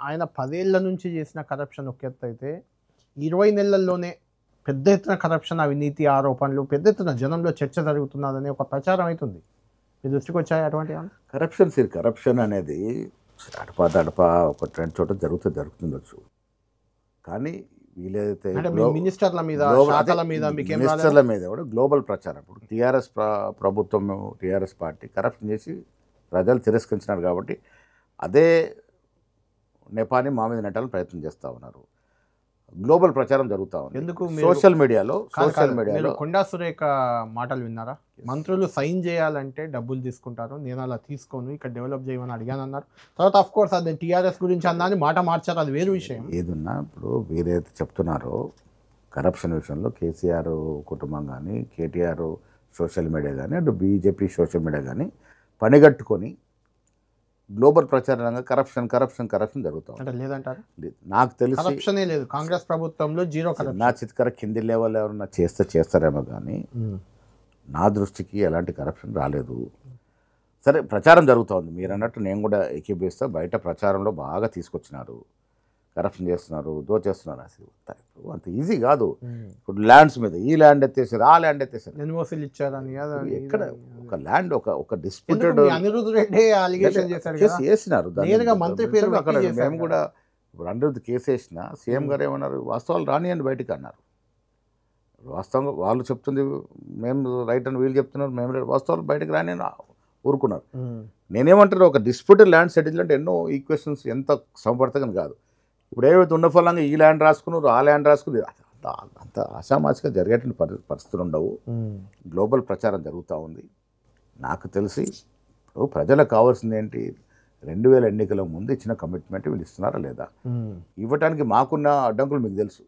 ఆయన 10 ఏళ్ల నుంచి చేసిన కరప్షన్ ఒక ఎత్తైతే 20 నెలల్లోనే పెద్ద ఎత్తున కరప్షన్, అవినీతి ఆరోపణలు పెద్ద ఎత్తున జనంలో చర్చ జరుగుతున్నదని ఒక ప్రచారం అవుతుంది. మీ దృష్టికి వచ్చాయి అటువంటి కరప్షన్ అనేది అడపా ఒక రెండు చోట జరుగుతుండొచ్చు. కానీ వీలైతే మినిస్టర్ల మీద, శాఖల మీద, మినిస్టర్ల మీద కూడా గ్లోబల్ ప్రచారం. ఇప్పుడు టీఆర్ఎస్ ప్రభుత్వం, టీఆర్ఎస్ పార్టీ కరప్షన్ చేసి ప్రజలు తిరస్కరించినారు కాబట్టి అదే నెపాన్ని మా మీద నెట్టాలని ప్రయత్నం చేస్తూ ఉన్నారు. గ్లోబల్ ప్రచారం జరుగుతూ ఉంది. ఎందుకు సోషల్ మీడియాలో కొండా సురేఖ మాటలు విన్నారా? మంత్రులు సైన్ చేయాలంటే డబ్బులు తీసుకుంటారు, నేను అలా తీసుకోను, ఇక్కడ డెవలప్ చేయమని అడిగాను అన్నారు. తర్వాత ఆఫ్ కోర్స్ అది టీఆర్ఎస్ గురించి అన్నది మాట మార్చారు, అది వేరు విషయం. ఏదున్నా ఇప్పుడు వీరైతే చెప్తున్నారో కరప్షన్ విషయంలో కేసీఆర్ కుటుంబం కానీ, కేటీఆర్ సోషల్ మీడియా కానీ, అటు బీజేపీ సోషల్ మీడియా కానీ పనిగట్టుకొని గ్లోబల్ ప్రచారంగా కరప్షన్ జరుగుతాం లేదంటారు. నాకు తెలిసి కరప్షనే లేదు కాంగ్రెస్ ప్రభుత్వంలో, జీరో కరప్షన్. నా చిత్కర కింది లెవెల్ ఎవరన్నా చేస్తారేమో కానీ నా దృష్టికి ఎలాంటి కరప్షన్ రాలేదు. సరే, ప్రచారం జరుగుతూ ఉంది. మీరు అన్నట్టు నేను కూడా ఏకీభవిస్తా. బయట ప్రచారంలో బాగా తీసుకొచ్చినారు, కరప్షన్ చేస్తున్నారు, దోచేస్తున్నారు. అసలు అంత ఈజీ కాదు. ఇప్పుడు ల్యాండ్స్ మీద ఈ ల్యాండ్ ఎత్తేసారు, ఆ ల్యాండ్ ఎత్తేసారు, ఎన్ఓసీలు ఇచ్చారని ఎక్కడ ఒక ల్యాండ్ ఒక డిస్ప్యూటెడ్ చేసినారు. మేము కూడా ఇప్పుడు అనిరుద్ధ్ కేసు వేసినా సీఎం గారు ఏమన్నారు, వాస్తవాలు రానియండి బయటికి అన్నారు. వాస్తవంగా వాళ్ళు చెప్తుంది మేము రైట్ అని వీళ్ళు చెప్తున్నారు, మేము వాస్తవాలు బయటకు రాని ఊరుకున్నారు. నేనేమంటారు, ఒక డిస్ప్యూటెడ్ ల్యాండ్ సెటిల్మెంట్ ఎన్నో ఈక్వేషన్స్ ఎంత సమపడతాగని కాదు. ఇప్పుడు ఏవైతే ఉన్న ఫలంగా ఈ ల్యాండ్ రాసుకున్నారు, ఆ ల్యాండ్ రాసుకుని అంత ఆషామాషిగా జరిగేటువంటి పరిస్థితులు ఉండవు. గ్లోబల్ ప్రచారం జరుగుతూ ఉంది. నాకు తెలిసి ఇప్పుడు ప్రజలకు కావాల్సింది ఏంటి, 2000 ఎన్నికల ముందు ఇచ్చిన కమిట్మెంట్ వీళ్ళు ఇస్తున్నారా లేదా, ఇవ్వడానికి మాకున్న అడ్డంకులు మీకు తెలుసు.